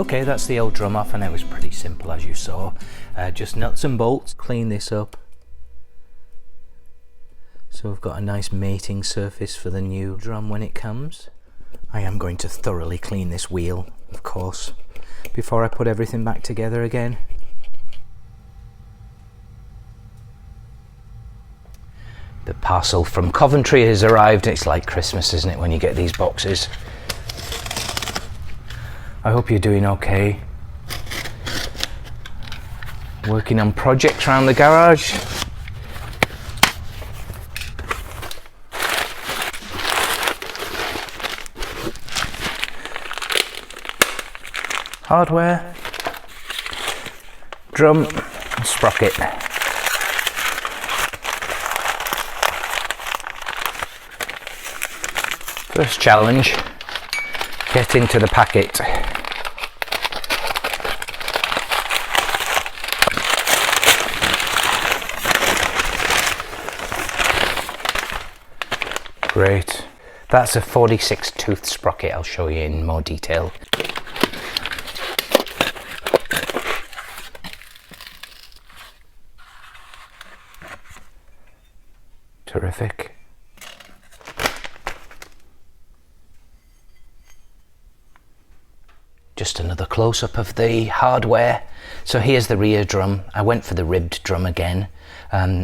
Okay, that's the old drum off, and it was pretty simple as you saw. Just nuts and bolts, clean this up. So we've got a nice mating surface for the new drum when it comes. I am going to thoroughly clean this wheel, of course, before I put everything back together again. The parcel from Coventry has arrived. It's like Christmas, isn't it, when you get these boxes? I hope you're doing okay. Working on projects around the garage. Hardware, drum, and sprocket. First challenge, get into the packet. Great. That's a 46 tooth sprocket. I'll show you in more detail. Terrific. Just another close-up of the hardware. So here's the rear drum. I went for the ribbed drum again.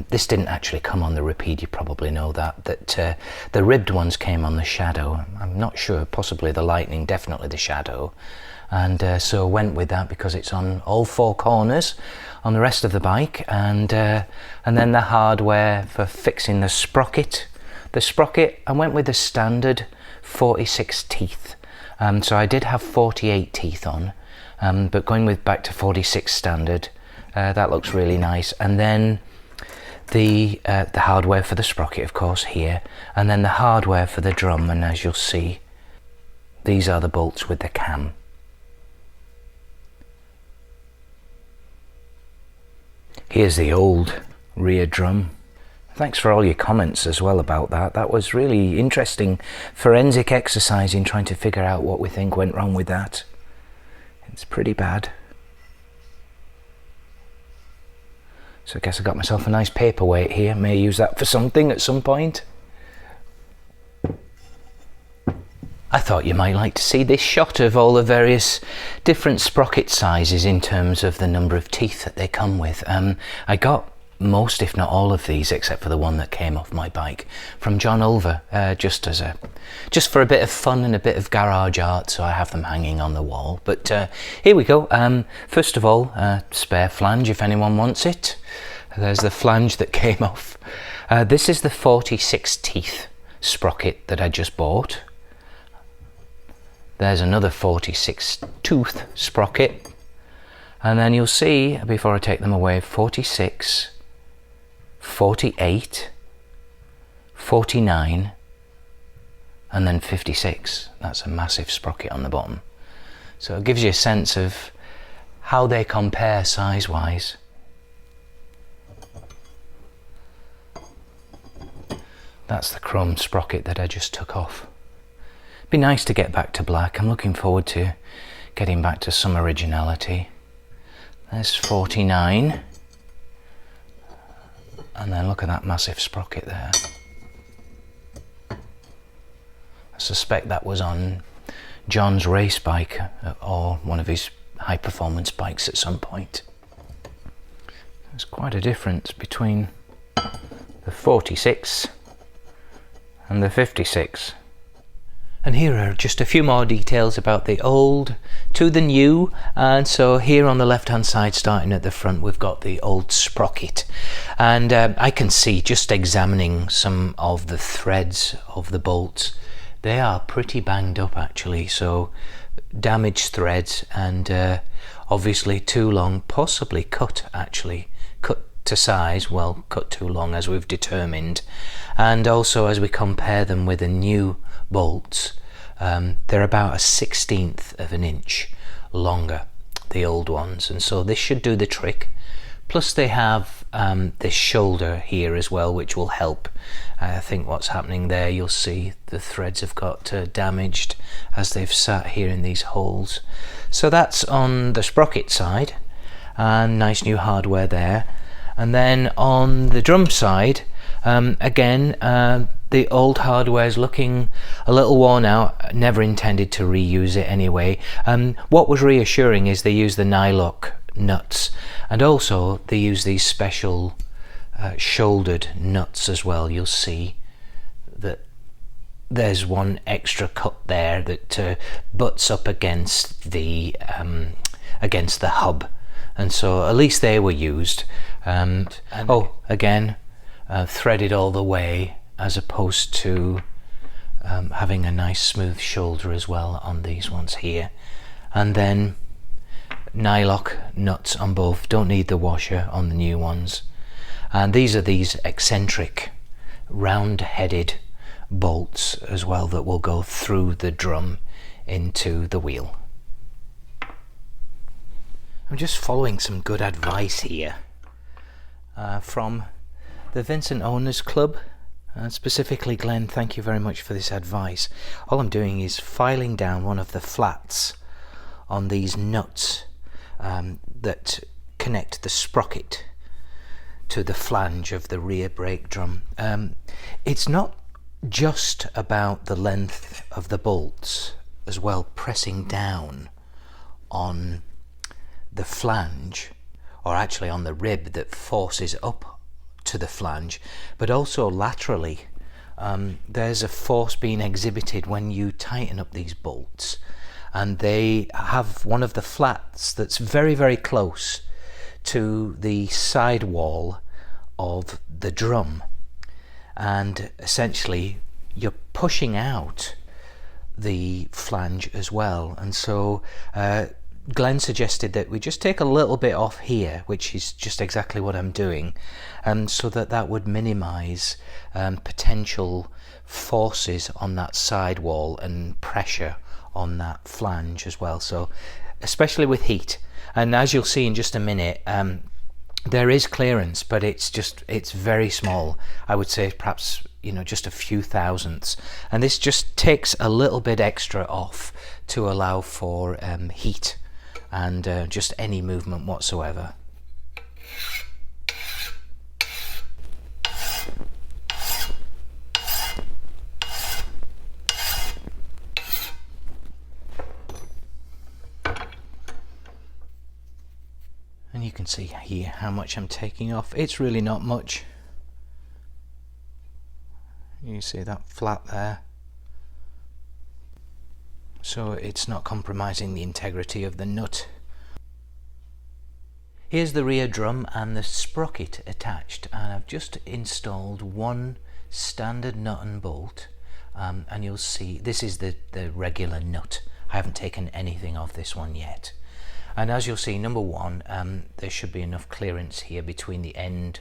This didn't actually come on the Rapide, you probably know that the ribbed ones came on the Shadow. I'm not sure, possibly the Lightning, definitely the Shadow. And so went with that because it's on all four corners on the rest of the bike. And then the hardware for fixing the sprocket. The sprocket, I went with the standard 46 teeth. So I did have 48 teeth on, but going back to 46 standard, that looks really nice. And then the hardware for the sprocket, of course, here, and then the hardware for the drum. And as you'll see, these are the bolts with the cam. Here's the old rear drum. Thanks for all your comments as well about that. That was really interesting forensic exercise in trying to figure out what we think went wrong with that. It's pretty bad. So I guess I got myself a nice paperweight here. May use that for something at some point. I thought you might like to see this shot of all the various different sprocket sizes in terms of the number of teeth that they come with. I got most, if not all of these, except for the one that came off my bike, from John Ulver, just for a bit of fun and a bit of garage art. So I have them hanging on the wall. But here we go. First of all, spare flange if anyone wants it. There's the flange that came off. This is the 46 teeth sprocket that I just bought. There's another 46 tooth sprocket, and then you'll see, before I take them away, 46, 48, 49, and then 56. That's a massive sprocket on the bottom. So it gives you a sense of how they compare size-wise. That's the chrome sprocket that I just took off. Be nice to get back to black. I'm looking forward to getting back to some originality. There's 49. And then look at that massive sprocket there. I suspect that was on John's race bike or one of his high performance bikes at some point. There's quite a difference between the 46 and the 56. And here are just a few more details about the old to the new. And so here on the left hand side, starting at the front, we've got the old sprocket. And I can see, just examining some of the threads of the bolts, they are pretty banged up actually. So damaged threads, and obviously too long, possibly cut to size, well, cut too long as we've determined. And also as we compare them with the new bolts, they're about a 1/16 of an inch longer, the old ones, and so this should do the trick. Plus they have this shoulder here as well, which will help. I think what's happening there, you'll see the threads have got damaged as they've sat here in these holes. So that's on the Sprocket side, and nice new hardware there. And then on the drum side, again, the old hardware is looking a little worn out. Never intended to reuse it anyway. What was reassuring is they use the nylock nuts, and also they use these special shouldered nuts as well. You'll see that there's one extra cut there that butts up against the hub, and so at least they were used. And again, threaded all the way, as opposed to having a nice smooth shoulder as well on these ones here. And then nylock nuts on both, don't need the washer on the new ones. And these are these eccentric round-headed bolts as well that will go through the drum into the wheel. I'm just following some good advice here from the Vincent Owners Club, and specifically Glenn, thank you very much for this advice. All I'm doing is filing down one of the flats on these nuts that connect the sprocket to the flange of the rear brake drum. It's not just about the length of the bolts as well, pressing down on the flange, or actually on the rib that forces up to the flange, but also laterally. There's a force being exhibited when you tighten up these bolts, and they have one of the flats that's very, very close to the side wall of the drum, and essentially you're pushing out the flange as well. And so Glenn suggested that we just take a little bit off here, which is just exactly what I'm doing, so that would minimize potential forces on that side wall and pressure on that flange as well. So especially with heat, and as you'll see in just a minute, there is clearance, but it's very small. I would say perhaps, just a few thousandths, and this just takes a little bit extra off to allow for heat and just any movement whatsoever. And you can see here how much I'm taking off. It's really not much. You see that flat there? So it's not compromising the integrity of the nut. Here's the rear drum and the sprocket attached, and I've just installed one standard nut and bolt, and you'll see this is the regular nut. I haven't taken anything off this one yet. And as you'll see, number one, there should be enough clearance here between the end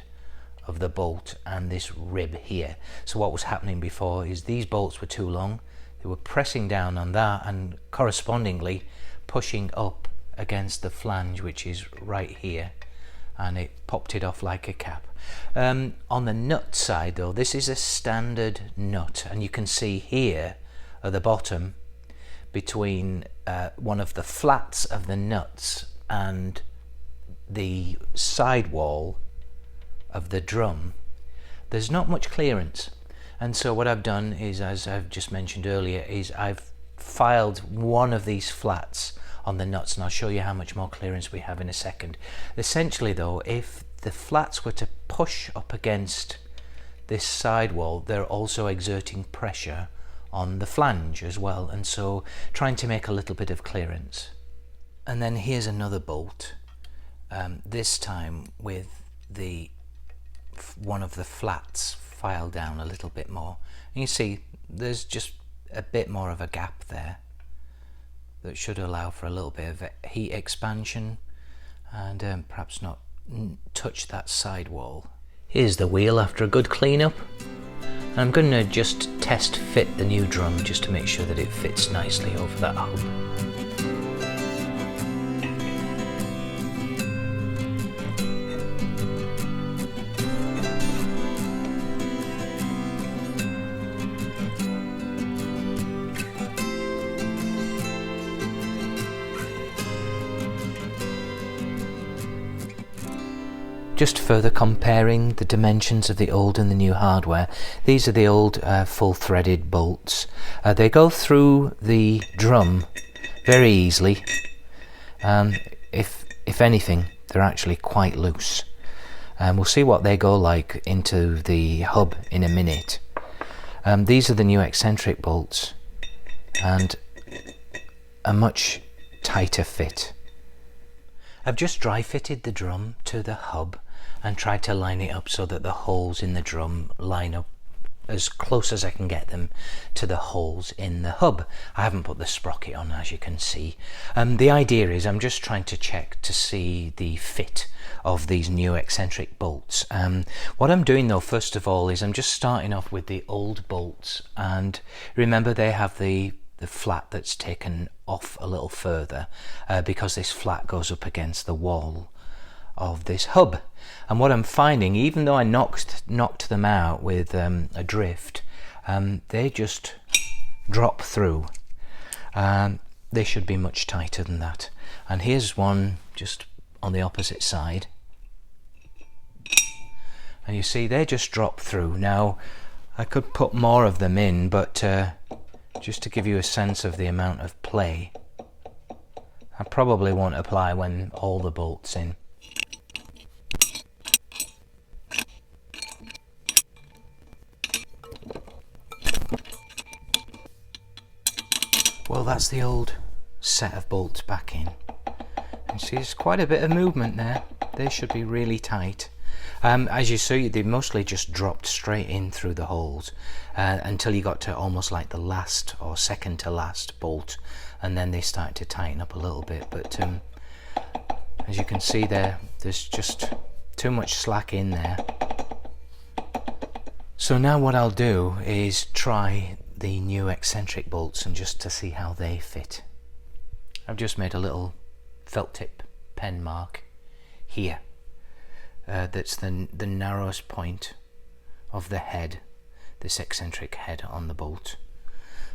of the bolt and this rib here. So what was happening before is these bolts were too long. They were pressing down on that and correspondingly pushing up against the flange, which is right here, and it popped it off like a cap. On the nut side though, this is a standard nut, and you can see here at the bottom, between one of the flats of the nuts and the sidewall of the drum, there's not much clearance. And so what I've done is, as I've just mentioned earlier, is I've filed one of these flats on the nuts, and I'll show you how much more clearance we have in a second. Essentially though, if the flats were to push up against this sidewall, they're also exerting pressure on the flange as well, and so trying to make a little bit of clearance. And then here's another bolt, this time with the one of the flats filed down a little bit more, and you see there's just a bit more of a gap there that should allow for a little bit of heat expansion and perhaps not touch that sidewall. Here's the wheel after a good cleanup. I'm going to just test fit the new drum just to make sure that it fits nicely over that hub. Just further comparing the dimensions of the old and the new hardware. These are the old full threaded bolts. They go through the drum very easily. If anything, they're actually quite loose. We'll see what they go like into the hub in a minute. These are the new eccentric bolts and a much tighter fit. I've just dry fitted the drum to the hub and tried to line it up so that the holes in the drum line up as close as I can get them to the holes in the hub. I haven't put the sprocket on, as you can see. The idea is I'm just trying to check to see the fit of these new eccentric bolts. What I'm doing though, first of all, is I'm just starting off with the old bolts, and remember they have the flat that's taken off a little further because this flat goes up against the wall of this hub. And what I'm finding, even though I knocked them out with a drift, they just drop through. They should be much tighter than that. And here's one just on the opposite side, and you see they just drop through. Now I could put more of them in, but just to give you a sense of the amount of play, I probably won't apply when all the bolts in. Well, that's the old set of bolts back in. And see, there's quite a bit of movement there. They should be really tight. As you see, they mostly just dropped straight in through the holes until you got to almost like the last or second to last bolt, and then they started to tighten up a little bit. But as you can see there's just too much slack in there. So now what I'll do is try the new eccentric bolts and just to see how they fit. I've just made a little felt tip pen mark here. That's the narrowest point of the head, this eccentric head on the bolt,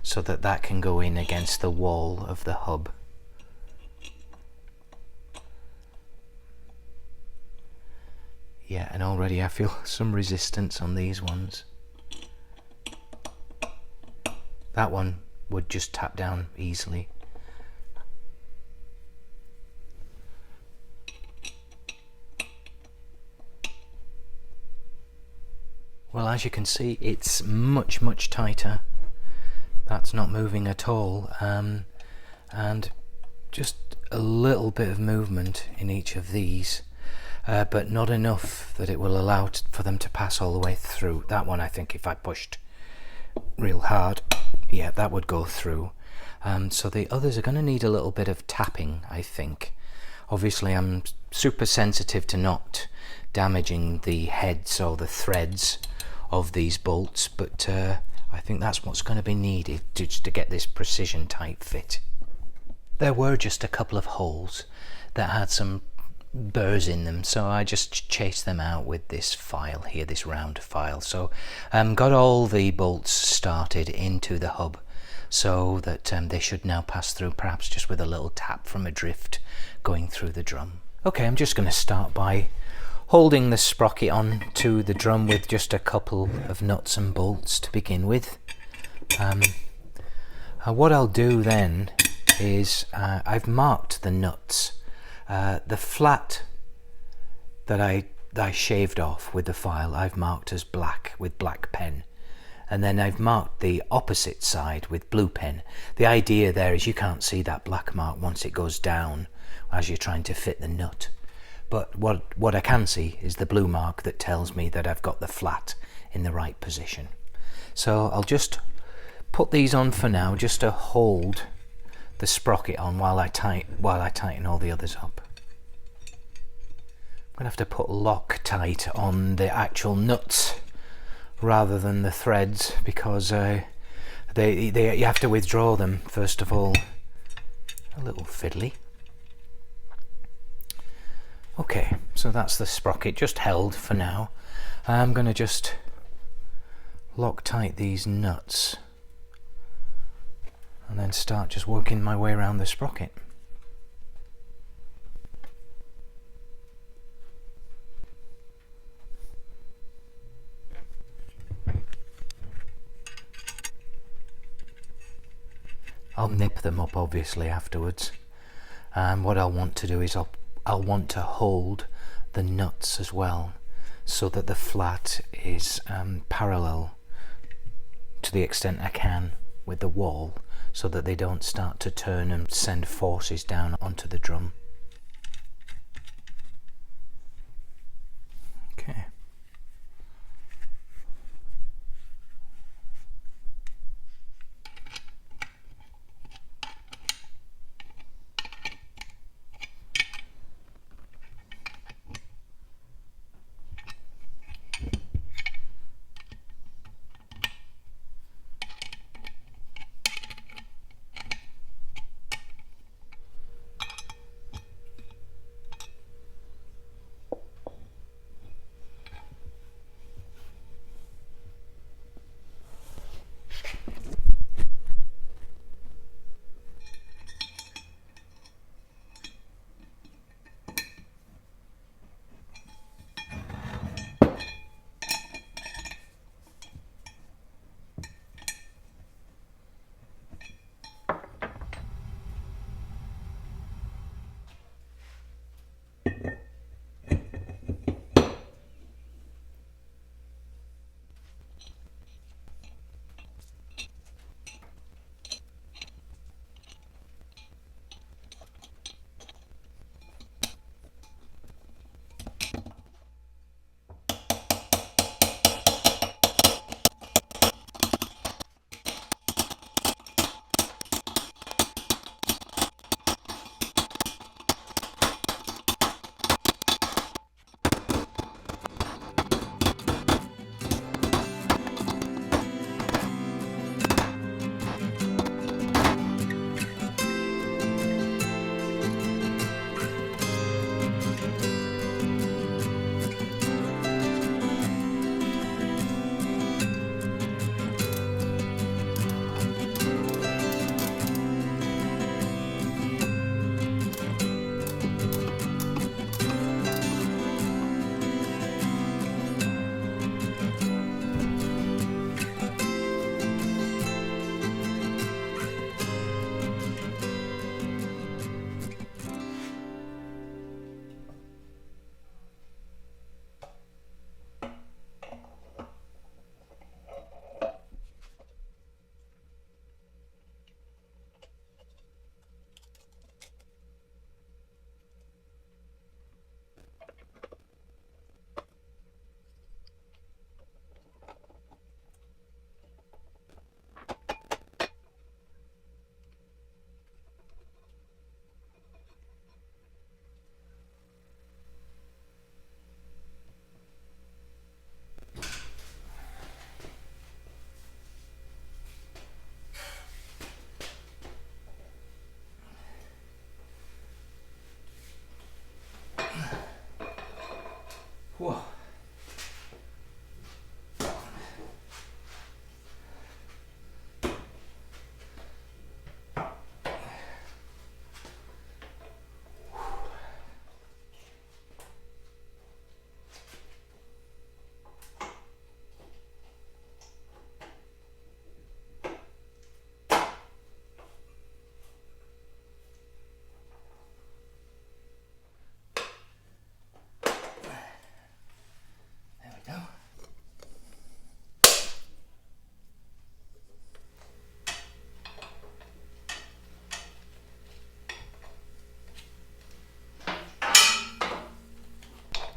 so that can go in against the wall of the hub. Yeah, and already I feel some resistance on these ones. That one would just tap down easily. Well, as you can see, it's much tighter. That's not moving at all, and just a little bit of movement in each of these, but not enough that it will allow for them to pass all the way through. That one, I think, if I pushed real hard, yeah, that would go through. So the others are going to need a little bit of tapping, I think. Obviously, I'm super sensitive to not damaging the heads or the threads of these bolts, but I think that's what's going to be needed just to get this precision tight fit. There were just a couple of holes that had some burrs in them, so I just chased them out with this file here, this round file. So got all the bolts started into the hub so that they should now pass through, perhaps just with a little tap from a drift going through the drum. Okay, I'm just going to start by holding the sprocket on to the drum with just a couple of nuts and bolts to begin with. What I'll do then is I've marked the nuts. The flat that I shaved off with the file I've marked as black with black pen, and then I've marked the opposite side with blue pen. The idea there is you can't see that black mark once it goes down as you're trying to fit the nut. But what I can see is the blue mark that tells me that I've got the flat in the right position. So I'll just put these on for now, just to hold the sprocket on while I tighten all the others up. I'm going to have to put Loctite on the actual nuts rather than the threads, because you have to withdraw them first of all. A little fiddly. Okay, so that's the sprocket just held for now. I'm going to just Loctite these nuts and then start just working my way around the sprocket. I'll nip them up obviously afterwards. And what I'll want to do is I'll want to hold the nuts as well, so that the flat is parallel to the extent I can with the wall, so that they don't start to turn and send forces down onto the drum. Okay. Whoa.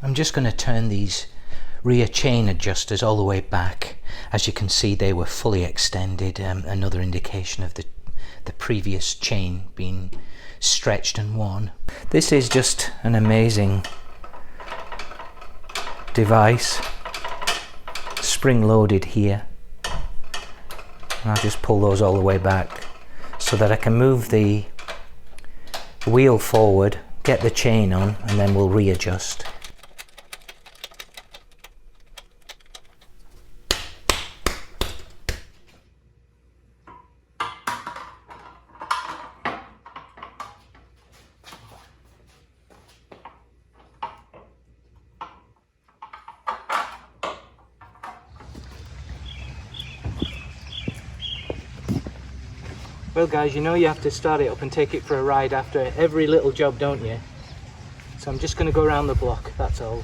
I'm just going to turn these rear chain adjusters all the way back. As you can see, they were fully extended, another indication of the previous chain being stretched and worn. This is just an amazing device, spring loaded here. And I'll just pull those all the way back so that I can move the wheel forward, get the chain on, and then we'll readjust. Well guys, you know you have to start it up and take it for a ride after every little job, don't you? So I'm just going to go around the block, that's all.